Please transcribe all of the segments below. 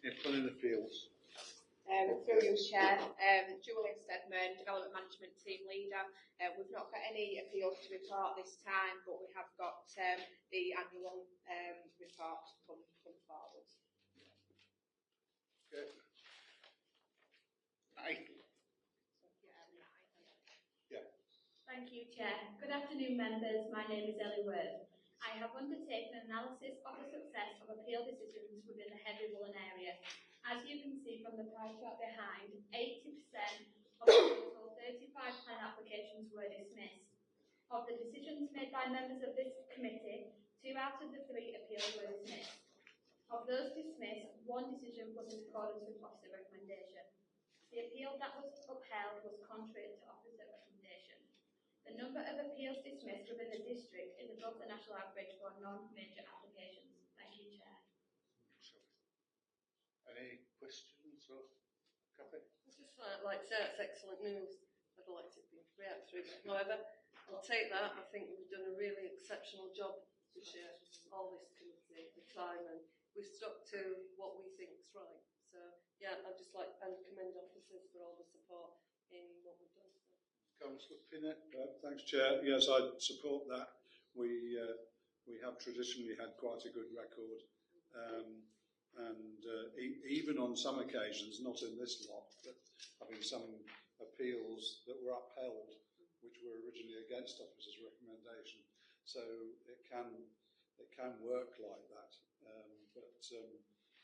in planning appeals? Through you, Chair. Julie Stedman, Development Management Team Leader. We've not got any appeals to report this time, but we have got the annual report come forward. Okay. Yeah. Thank you, Chair. Good afternoon, members. My name is Ellie Worth. I have undertaken an analysis of the success of appeal decisions within the heavy Woollen area. As you can see from the pie chart behind, 80% of the total 35 plan applications were dismissed. Of the decisions made by members of this committee, 2 out of the 3 appeals were dismissed. Of those dismissed, 1 decision was in accordance with officer recommendation. The appeal that was upheld was contrary to officer recommendation. The number of appeals dismissed within the district is above the national average for non-major applications. Thank you, Chair. Any questions or Kathy? I'd just like to say that's excellent news. I'd like it being 3 out of 3. However, I'll take that. I think we've done a really exceptional job this year, all this committee, the time, and we've stuck to what we think is right. So, yeah, I'd just like to commend officers for all the support in what we've done. Councillor Pinnett. Thanks, Chair. Yes, I support that. We have traditionally had quite a good record. Even on some occasions, not in this lot, but having some appeals that were upheld, which were originally against officers' recommendation. So it can work like that.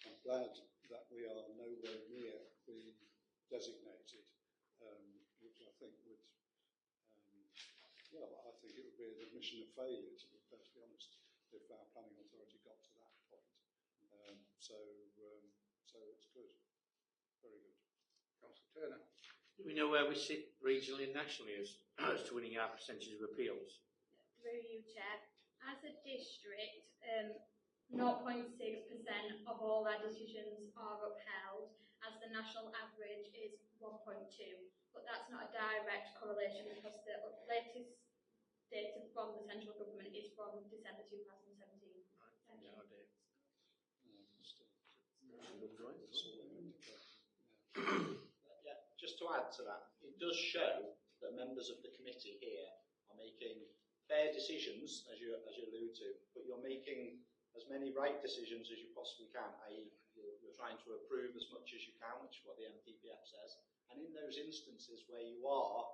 I'm glad that we are nowhere near being designated, which I think would, I think it would be an admission of failure, to be perfectly honest, if our planning authority got to that point. So it's good. Very good. Councillor Turner. Do we know where we sit regionally and nationally as to winning our percentage of appeals? Through you, Chair. As a district, 0.6% of all our decisions are upheld, as the national average is 1.2. But that's not a direct correlation because the latest data from the central government is from December 2017. Right. Thank you. Yeah, just to add to that, it does show that members of the committee here are making fair decisions, as you allude to, but you're making as many right decisions as you possibly can, i.e. you're trying to approve as much as you can, which is what the MPPF says, and in those instances where you are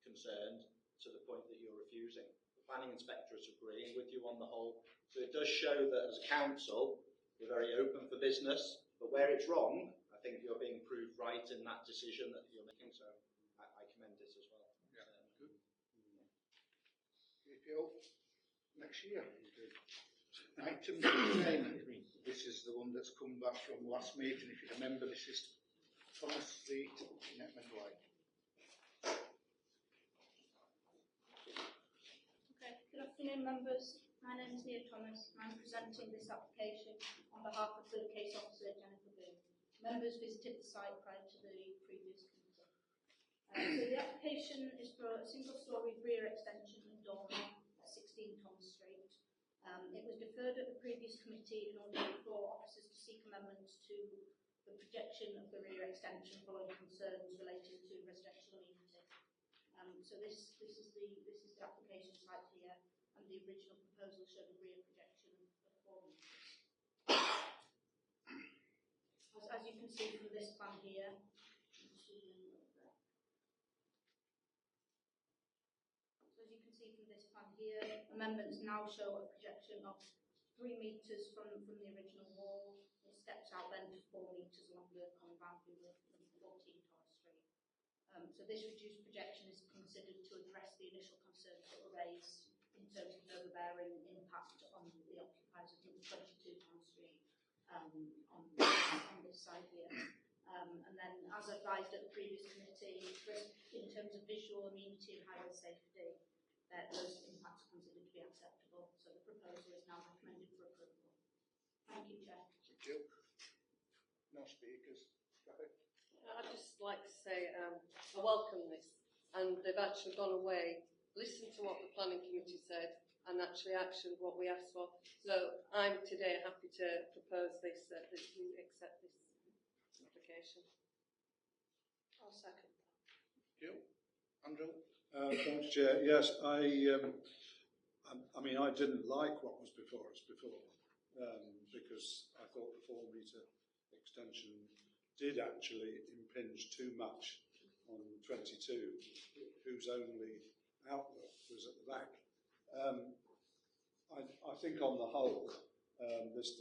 concerned to the point that you're refusing, the planning inspector is agreeing with you on the whole. So it does show that as a council, we're very open for business, but where it's wrong, I think you're being proved right in that decision that you're making, so I commend it as well. Yeah, good. Appeal next year. Item 10. This is the one that's come back from last meeting. If you remember, this is Thomas Street, Netman Way. Okay, good afternoon, members. My name is Nia Thomas, and I'm presenting this application on behalf of the case officer, Jennifer Boone. Members visited the site prior to the previous committee. So the application is for a single-storey rear extension and dormer at 16 Thomas Street. It was deferred at the previous committee in order for officers to seek amendments to the projection of the rear extension following concerns relating to residential amenity. So this is the application site here, and the original proposal showed a rear projection of 4 metres. As you can see from this plan here, amendments now show a projection of 3 metres from the original wall. It steps out then to 4 metres along the common boundary with 14 Thomas Street. So this reduced projection is considered to address the initial concerns that were raised in terms of an overbearing impact on the occupiers of number 22 Thomas Street on this side here. And then, as advised at the previous committee, in terms of visual amenity and highway safety, those impacts are considered to be acceptable. So the proposal is now recommended for approval. Thank you, Chair. Thank you. No speakers. I'd just like to say I welcome this, and they've actually gone away, listened to what the planning committee said, and actually actioned what we asked for. So I'm today happy to propose this, that you accept this application. I'll second that. Thank you. Andrew? Thanks, Chair. Yes, I mean, I didn't like what was before us before, because I thought the 4 metre extension did actually impinge too much on 22, whose only outlook was at the back. I think on the whole, this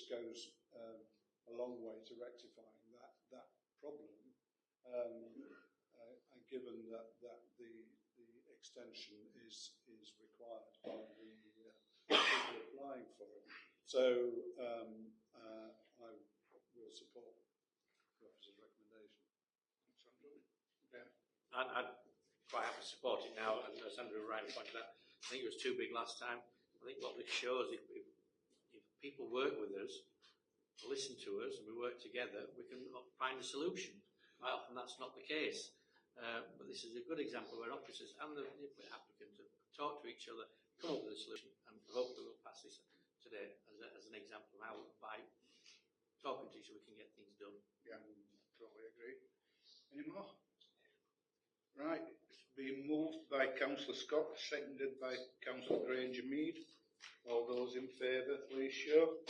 goes a long way to rectifying that problem, given that the extension is required by the people applying for it. So I will support the officer's recommendation. Thanks, Andrew. Ben? I'd quite happy to support it now, and as Andrew rightly pointed out, I think it was too big last time. I think what this shows, if people work with us, listen to us, and we work together, we can find a solution. Quite often that's not the case. But this is a good example where officers and the applicant have talked to each other, come up with a solution, and hopefully we'll pass this today as an example of how by talking to each other we can get things done. Yeah, totally agree. Any more? Right, it's been moved by Councillor Scott, seconded by Councillor Granger Mead. All those in favour, please show.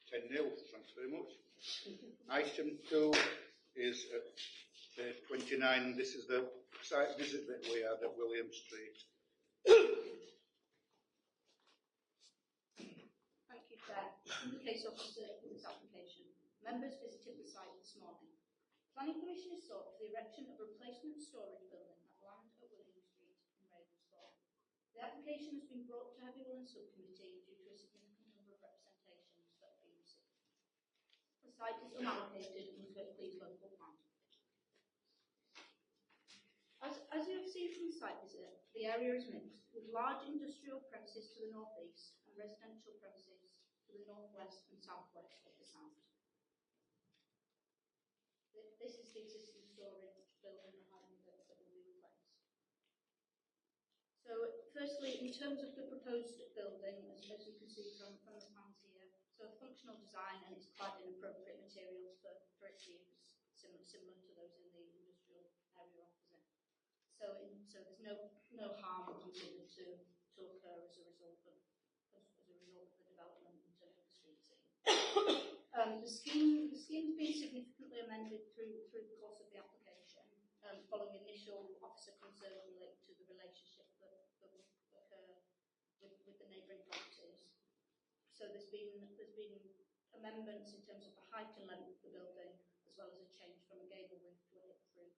10-0, thanks very much. Item 2 is at page 29. This is the site visit that we had at William Street. Thank you, Chair. In the case officer in this application, members visited the site this morning. Planning Commission has sought for the erection of a replacement storage building at land at William Street in Ravensbourne. The application has been brought to Heavy Woollen Subcommittee due to a significant number of representations that have been received. The site is unallocated in Kirklees local plan. As you have seen from the site visit, the area is mixed, with large industrial premises to the northeast and residential premises to the northwest and southwest of the site. This is the existing storage building behind that will be replaced. So, firstly, in terms of the proposed building, as you can see from the plans here, so functional design, and it's quite inappropriate materials for its use, similar to those in the industrial area opposite. So there's no harm considered to occur as a result of the development in terms of the street scene. The scheme's been significantly amended through the course of the application, following initial officer concern related to the relationship that will occur with the neighbouring properties. So there's been amendments in terms of the height and length of the building, as well as a change from a gable width to a hip through,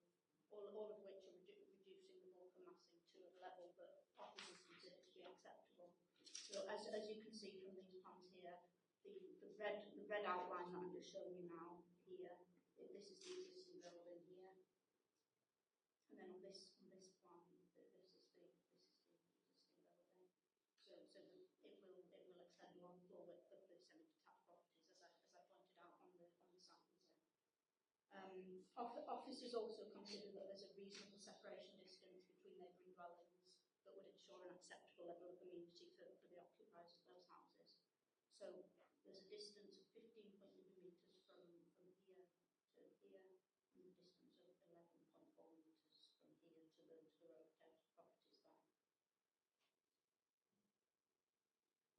all of which are reducing the bulk and massing to a level that officers consider to be acceptable. So as you can see from these plans here, the red outline that I'm just showing you now here, this is the existing building here, and then on this plan, this is the existing building. So it will extend along the floor width of the semi-detached properties, as I pointed out on the site visit. Officers also consider that there's a reasonable separation distance between neighbouring dwellings that would ensure an acceptable level of amenity for the occupiers of those houses. So there's a distance of 15.2 metres from here to here, and a distance of 11.4 metres from here to the road properties there.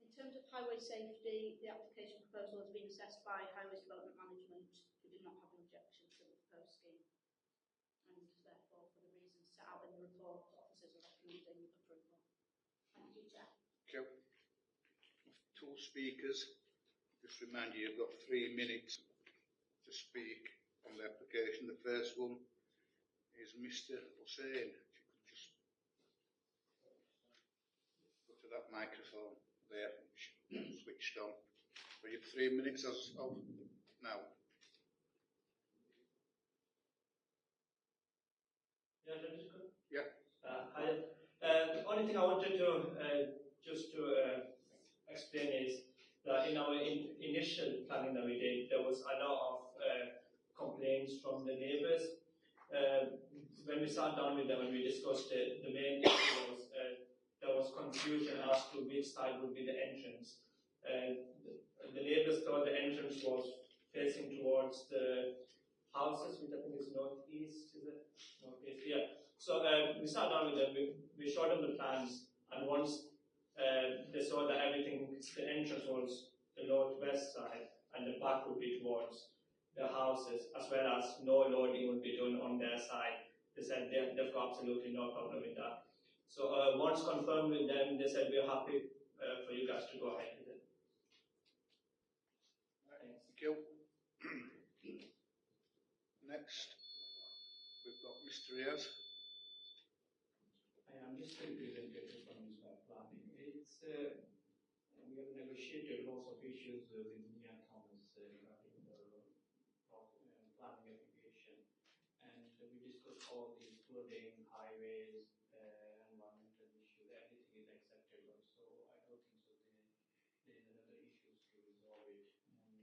In terms of highway safety, the application proposal has been assessed by Highways Development Management, who did not have an objection to the proposed scheme. And therefore, for the reasons set out in the report, officers are recommending approval. Thank you, Chair. Okay. Two speakers. Just remind you, you've got 3 minutes to speak on the application. The first one is Mr. Hussain. If you could just go to that microphone there, switched on. So you have 3 minutes as of now. Yeah, that is good. Yeah. Hi. The only thing I wanted to just to explain is that in our initial planning that we did, there was a lot of complaints from the neighbours. When we sat down with them and we discussed it, the main issue was there was confusion as to which side would be the entrance. The neighbours thought the entrance was facing towards the houses, which I think is northeast, is it? Northeast, yeah. So we sat down with them, we showed them the plans, and once they saw that everything, the entrance was the northwest side, and the back would be towards the houses, as well as no loading would be done on their side. They said they've got absolutely no problem with that. So once confirmed with them, they said we're happy for you guys to go ahead with it. Thanks. Thank you. Next, we've got Mr. Riaz. I'm just going to present it from planning. It's we have negotiated lots of issues with Mia Thomas regarding the planning application, and we discussed all these flooding, highways, environmental issues. Everything is acceptable, so I don't think so. There is another issues to resolve it, and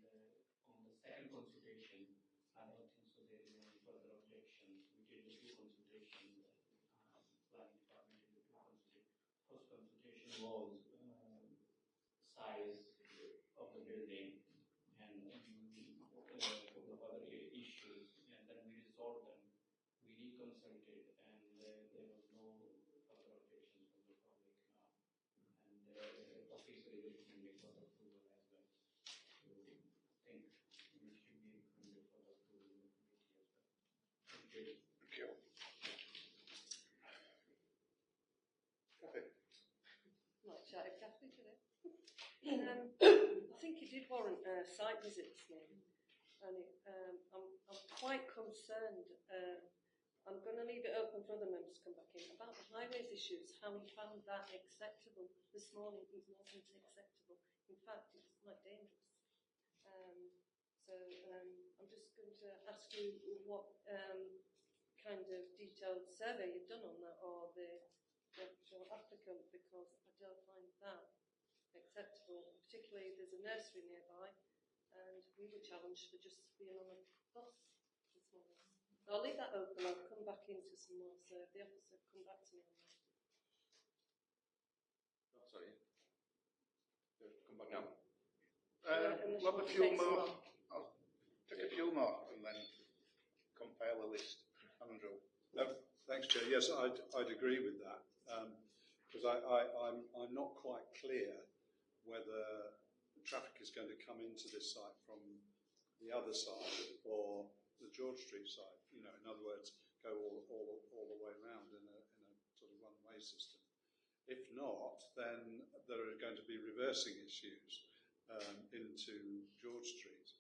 on the second consultation, I don't think so. There is any further objections. We did the two consultations. Planning department in the two consultation. First consultation was size of the building and a couple of other issues, and then we resolved them. We reconsulted, and there was no further objections from the public now. And officer is recommending for the approval as well. So I think we should be recommended for the approval in the committee as well. Thank you. Thank you. Kathy. Might shout if Kathy today. I think it did warrant a site visit this morning, and I'm quite concerned. I'm going to leave it open for other members to come back in about the highways issues. How we found that acceptable this morning, it wasn't acceptable. In fact, it was quite dangerous. So I'm just going to ask you what kind of detailed survey you've done on that, or the actual applicant, because I don't find that acceptable. Particularly, there's a nursery nearby, and we were challenged for just being on a bus this morning. So I'll leave that open. I'll come back into some more. So if the officer come back to me on that. Oh, sorry. Come back now. We'll have a few more. I'll take a few more and then compile a list. Andrew. Thanks, Chair. Yes, I'd agree with that, because I'm not quite clear whether the traffic is going to come into this site from the other side or the George Street side. You know, in other words, go all the way around in a sort of one-way system. If not, then there are going to be reversing issues into George Street,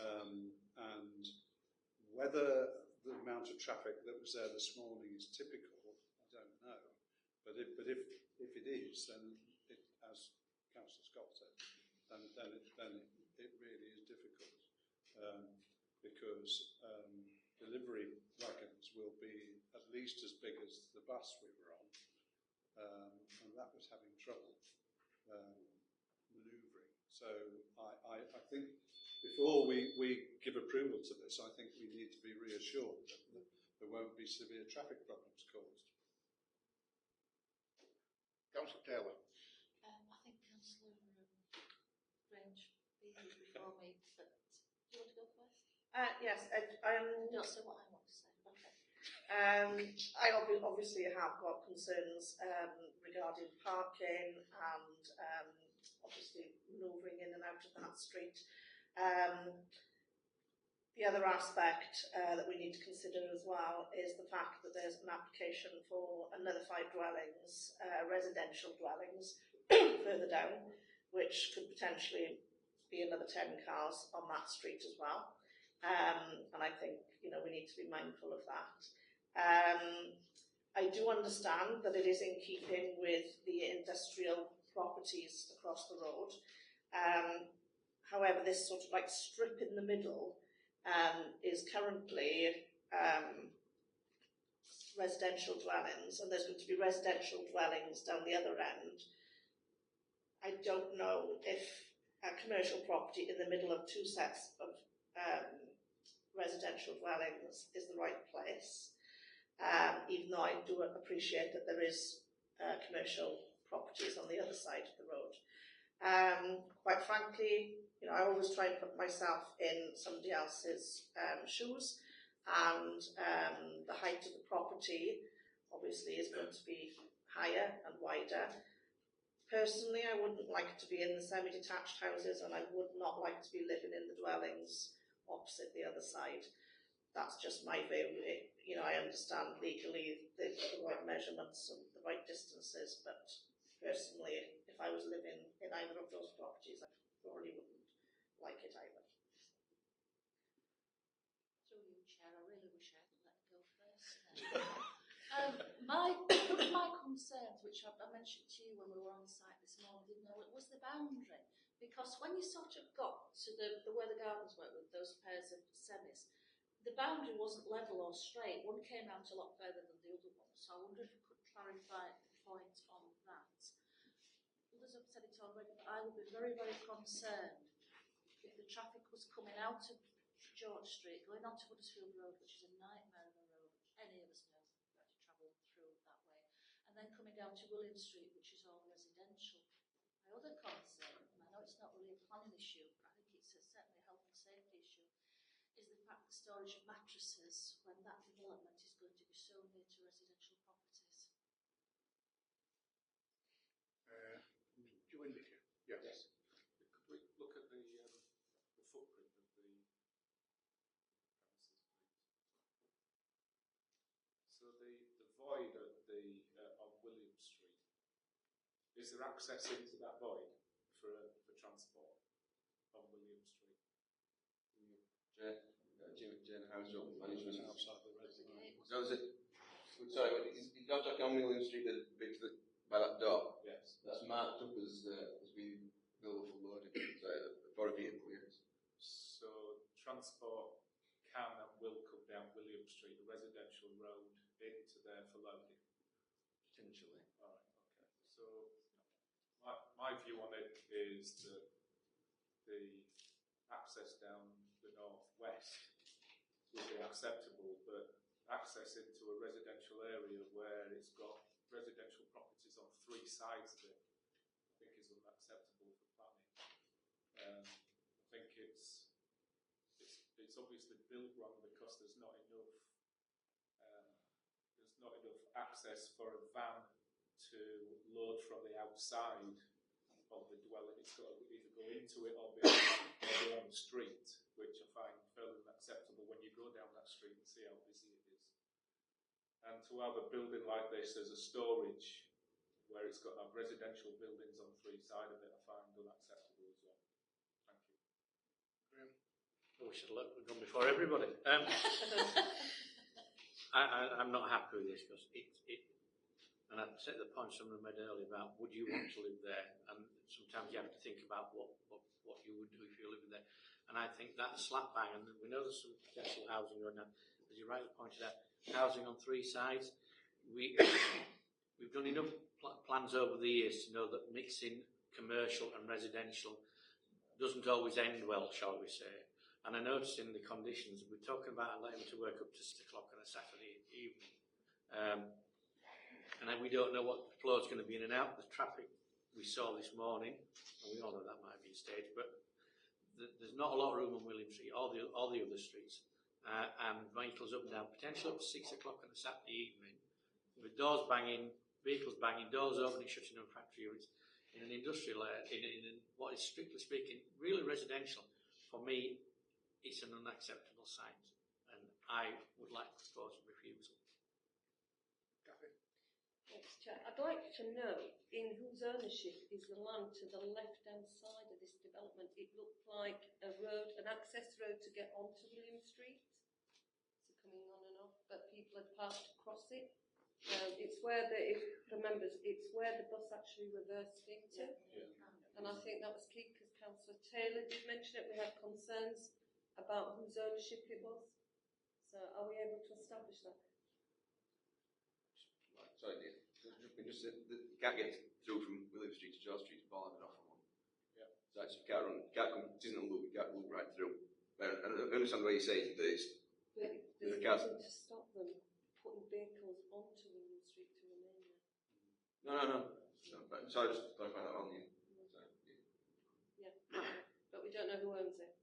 and whether the amount of traffic that was there this morning is typical, I don't know. But if it is, then it, as Councillor Scott said, then it really is difficult, because delivery wagons will be at least as big as the bus we were on, and that was having trouble manoeuvring. So I think before we give approval to this, I think we need to be reassured that there won't be severe traffic problems caused. Councillor Taylor. I think Councillor Range be here before me, but do you want to go first? Yes, Not say what I want to say. Okay. I obviously have got concerns regarding parking and obviously manoeuvring in and out of that street. The other aspect that we need to consider as well is the fact that there's an application for another 5 dwellings, residential dwellings, further down, which could potentially be another 10 cars on that street as well. And I think, you know, we need to be mindful of that. I do understand that it is in keeping with the industrial properties across the road. However, this sort of like strip in the middle is currently residential dwellings, and there's going to be residential dwellings down the other end. I don't know if a commercial property in the middle of 2 sets of residential dwellings is the right place, even though I do appreciate that there is commercial properties on the other side of the road. Quite frankly, you know, I always try and put myself in somebody else's shoes, and the height of the property obviously is going to be higher and wider. Personally, I wouldn't like to be in the semi-detached houses, and I would not like to be living in the dwellings opposite the other side. That's just my view. You know, I understand legally the right measurements and the right distances, but personally, if I was living in either of those properties, I probably wouldn't like it either. Through you, Chair, I really wish I hadn't let go first. One of my concerns, which I mentioned to you when we were on site this morning, didn't know, it was the boundary. Because when you sort of got to the where the gardens were with those pairs of semis, the boundary wasn't level or straight. One came out a lot further than the other one. So I wonder if you could clarify the point on that. Others have said it already, but I would be very, very concerned if the traffic was coming out of George Street, going onto Huddersfield Road, which is a nightmare of a road. Any of us know how to travel through that way. And then coming down to William Street, which is all residential. My other concern, and I know it's not really a planning issue, but I think it's certainly a health and safety issue, is the fact that storage of mattresses when that development is going to be so near to residential properties. Do you indicate? Yes. Yes. Could we look at the footprint of the premises, please? So the void at on William Street, is there access into that void for transport on William Street? Jane House Management. Outside the residence. So is it? Sorry, you're talking on William Street, the bit by that door. Yes. That's marked up as being available for loading. For a vehicle, yes. So transport can and will come down William Street, a residential road, into there for loading. Potentially. All right. Okay. So my view on it is that the access down the northwest would be acceptable, but access into a residential area where it's got residential properties on three sides of it, I think is unacceptable for planning. I think it's obviously built wrong because there's not enough access for a van to load from the outside of the dwelling. It's got to either go into it or be on the street, which I find fairly unacceptable when you go down that street and see how busy it is. And to have a building like this as a storage, where it's got residential buildings on three sides of it, I find unacceptable as well. Thank you. Graham? We should have gone before everybody. I'm not happy with this because and I take the point someone made earlier about would you want to live there, and sometimes you have to think about what you would do if you're living there. And I think that slap bang, and we know there's some potential housing going on, as you rightly pointed out, housing on three sides. We've done enough plans over the years to know that mixing commercial and residential doesn't always end well, shall we say. And I noticed in the conditions, we're talking about letting them to work up to 6 o'clock on a Saturday evening. And then we don't know what the flow is going to be in and out. The traffic we saw this morning, and we all know that might be staged, but there's not a lot of room on William Street, all the other streets. And vehicles up and down, potentially up to 6 o'clock on a Saturday evening, with doors banging, vehicles banging, doors opening, shutting on factory units, in an industrial area, in what is strictly speaking really residential. For me, it's an unacceptable site, and I would like to propose a refusal. Thanks, Chair. I'd like to know in whose ownership is the land to the left-hand side of this development. It looked like a road, an access road to get onto William Street. So coming on and off, but people had passed across it. It's where it's where the bus actually reversed into. Yeah. And I think that was key because Councillor Taylor did mention it. We had concerns about whose ownership it was. So are we able to establish that? Sorry, Dean. You can't get through from William Street to George Street to Bolland and off on one. Yeah. So actually, you can't come, it isn't a loop, you can't loop right through. But I understand the way you say it, that it's... But there's nothing to stop them putting vehicles onto William Street to remain there. No. Sorry, just clarify that on you. Yeah. But we don't know who owns it.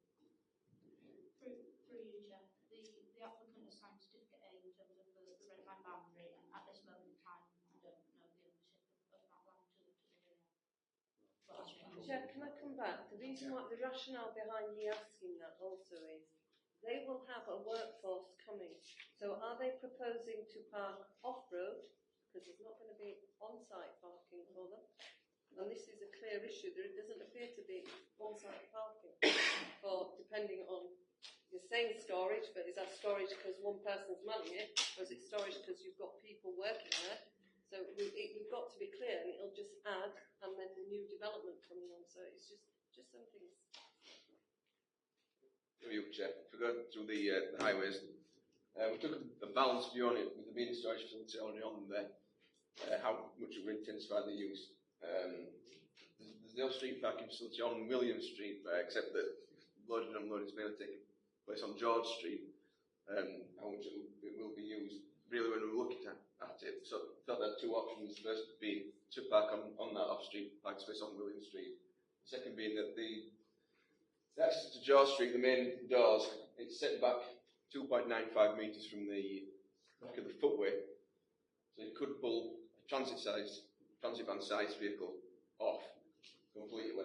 Through you, Chair. The applicant assigned certificate A in terms of the red line boundary, and at this moment in time, we don't know the ownership of that land to the rear. Chair, can I come back? The reason why, the rationale behind me asking that also is they will have a workforce coming. So are they proposing to park off-road? Because there's not going to be on-site parking for them. And this is a clear issue. There doesn't appear to be on-site parking for, depending on, you're saying storage, but is that storage because one person's manning it, or is it storage because you've got people working there? So we've got to be clear, and it'll just add, and then the new development coming on. So it's just some things. You, Chair. If we go through the highways, we took a balanced view on it with the being storage facility already on there. How much it would intensify the use. There's no street parking facility on William Street, except that loading and unloading is mainly taking place on George Street. How much it will be used. Really, when we were looking at it, so we thought there were two options. First being to park on that off-street parking space on William Street. The second being that the access to George Street, the main doors, it's set back 2.95 metres from the back of the footway. So you could pull a transit van size vehicle off completely.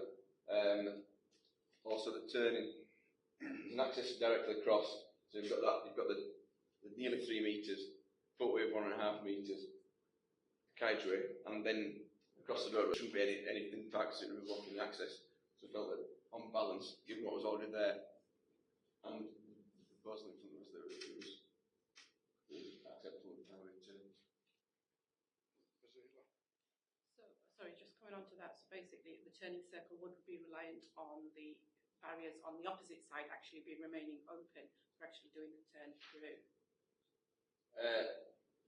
Also the turning, there's an access directly across. So you've got the nearly 3 metres, footway of 1.5 metres, carriageway, and then across the road there shouldn't be anything back, so it would blocking the access. So I felt that on balance, given what was already there, and the proposal in front of us, that it was acceptable highway turns. So, sorry, just coming on to that. So basically, the turning circle would be reliant on the barriers on the opposite side actually remaining open for actually doing the turn through.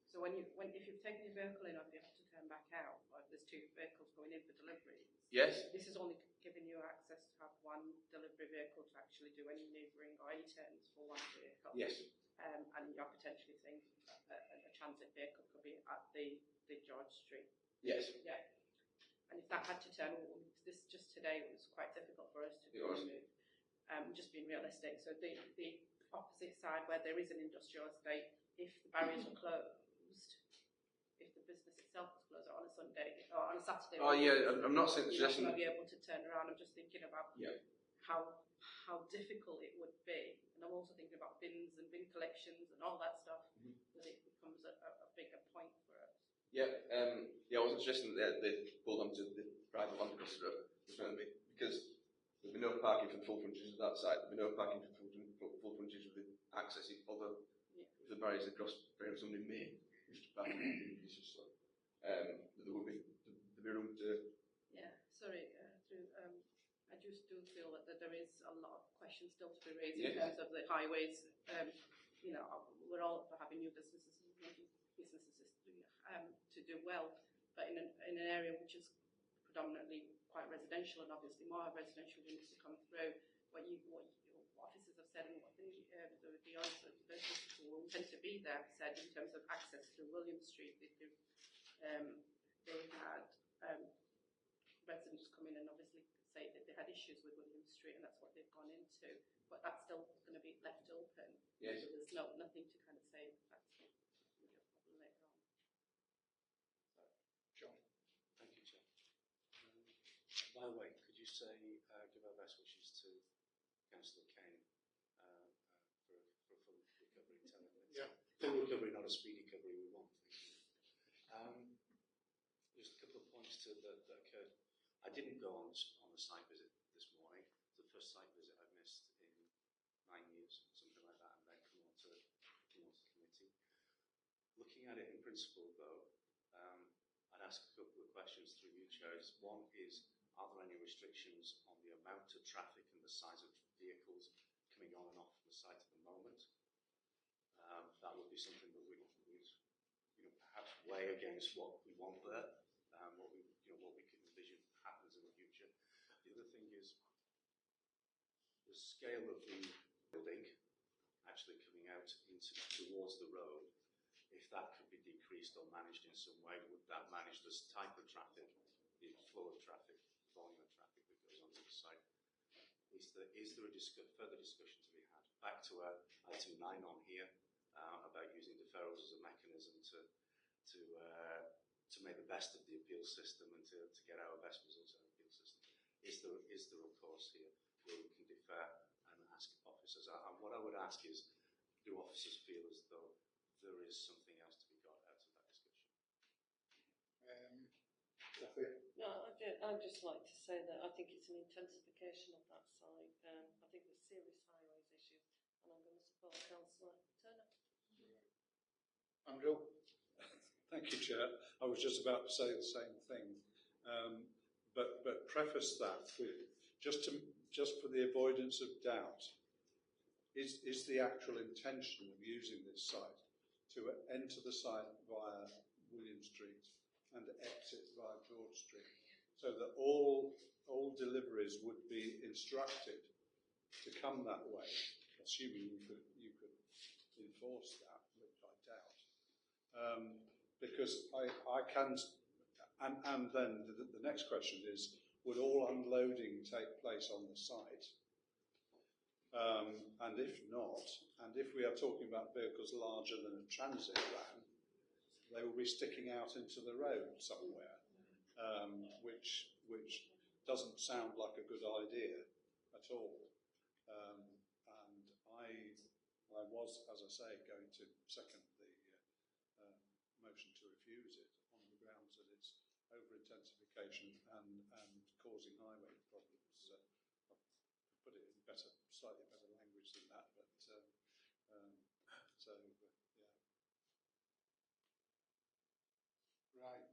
So if you've taken your vehicle in, or if you have to turn back out, or if there's two vehicles going in for deliveries, yes, this is only giving you access to have one delivery vehicle to actually do any manoeuvring or any turns for one vehicle. Yes. And you're potentially saying a transit vehicle could be at the George Street. Yes. Yeah. And if that had to turn, this just today was quite difficult for us to do. Just being realistic. So the opposite side, where there is an industrial estate, if the barriers were closed, if the business itself was closed on a Sunday or on a Saturday, I'm not saying you're not going to be able to turn around. I'm just thinking about how difficult it would be, and I'm also thinking about bins and bin collections and all that stuff. That it becomes a bigger point for us. I wasn't suggesting that they pulled onto the private land across the road. Because there'd be no parking for full frontage of that site. There'd be no parking for full frontage of the access. Although if the barriers across, perhaps somebody may wish to park judiciously. There would be room to. Yeah, sorry. I just do feel that there is a lot of questions still to be raised in terms of the highways. We're all for having new businesses and making businesses to do well, but in an area which is predominantly quite residential, and obviously more residential units to come through. What officers have said and what the business who will tend to be there have said in terms of access to William Street. They had residents come in and obviously say that they had issues with William Street, and that's what they've gone into. But that's still going to be left open. Yes. So there's nothing to kind of say that's going to be a problem later on. John. Thank you, Chair. By the way, could you say give our best wishes to Councillor Kane for a full recovery in 10 minutes? Yeah. Full recovery, not a speedy recovery. We want. Just a couple of points that occurred. I didn't go on a site visit this morning. It's the first site visit I've missed in 9 years, something like that, and then come on to committee. Looking at it in principle, though, I'd ask a couple of questions through you, chairs. One is, are there any restrictions on the amount of traffic and the size of vehicles coming on and off the site at the moment? That would be something that would perhaps weigh against what we want there, what we can envision happens in the future. The other thing is the scale of the building actually coming out towards the road. If that could be decreased or managed in some way, would that manage this type of traffic, the flow of traffic, volume of traffic that goes on the site? is there a further discussion to be had? Back to item 9 on here about using deferrals as a mechanism to make the best of the appeal system and to get our best results out of the appeal system. Is there a course here where we can defer and ask officers? And what I would ask is, do officers feel as though there is something else to be got out of that discussion? I'd just like to say that I think it's an intensification of that side. I think there's serious highways issues, and I'm going to support Councillor Turner. Andrew? Thank you, Chair. I was just about to say the same thing, but preface that with just for the avoidance of doubt. Is the actual intention of using this site to enter the site via William Street and exit via George Street, so that all deliveries would be instructed to come that way, assuming you could enforce that, which I doubt. Because I can, and then the next question is, would all unloading take place on the site? And if not, and if we are talking about vehicles larger than a transit van, they will be sticking out into the road somewhere, which doesn't sound like a good idea at all. And I was, as I say, going to second the motion to refuse it on the grounds that it's over-intensification and causing highway problems. I've put it in slightly better language than that, but yeah. Right.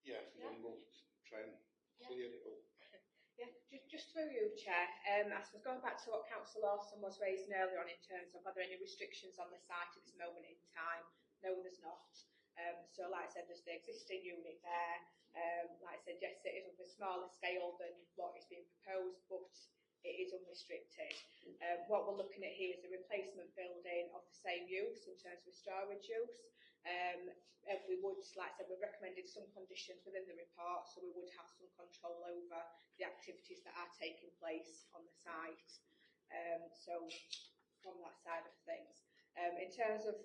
Yeah, then we'll try and clear it up. Yeah, just through you, Chair. I suppose going back to what Councillor Lawson was raising earlier on in terms of are there any restrictions on the site at this moment in time? No, there's not. So, like I said, there's the existing unit there. Like I said, yes, it is of a smaller scale than what is being proposed, but it is unrestricted. What we're looking at here is a replacement building of the same use in terms of storage use. We would, like I said, we've recommended some conditions within the report, so we would have some control over the activities that are taking place on the site. So, from that side of things. In terms of,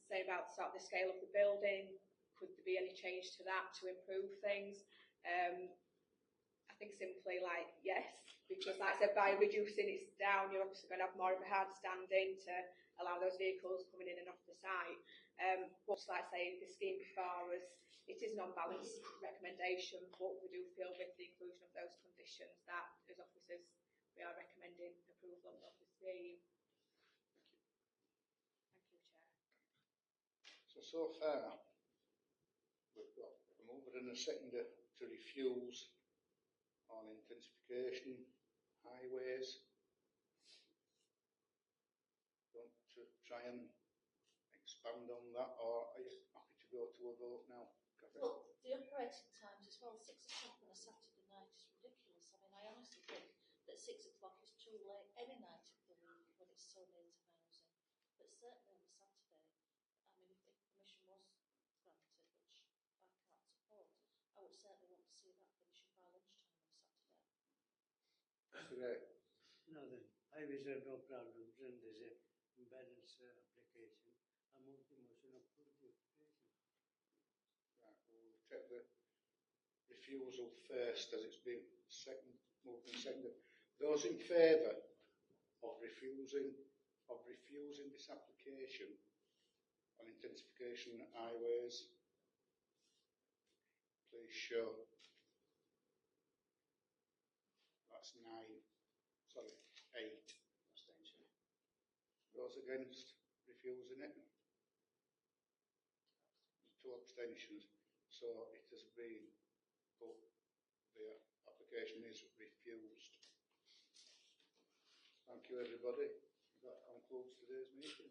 say about sort of the scale of the building, could there be any change to that to improve things? I think simply like, yes, because like I said, by reducing it down, you're obviously going to have more of a hard standing to allow those vehicles coming in and off the site. But like I say, the scheme before us, it is an unbalanced recommendation, but we do feel with the inclusion of those conditions that as officers, we are recommending approval of the scheme. Thank you, Chair. So far, we've got a mover and a seconder to refuse on intensification, highways. Want to try and expand on that, or are you happy to go to a vote now? Well, the operating times as well, 6 o'clock on a Saturday night is ridiculous. I mean, I honestly think that 6 o'clock is too late any night of the week when it's so near to housing. But certainly on a Saturday, I mean, if permission was granted, which I can't support, I would certainly want to see that finishing by lunchtime on Saturday. Great. No, then, highways are no problems, and there's a balance application. I move the motion of the application. Right, we'll take the refusal first, as it's been moved and seconded. Those in favour of refusing this application on intensification highways, please show. That's 8. Abstention. Those against refusing it? 2 abstentions. So it has been put, the application is refused. Thank you, everybody. That concludes today's meeting.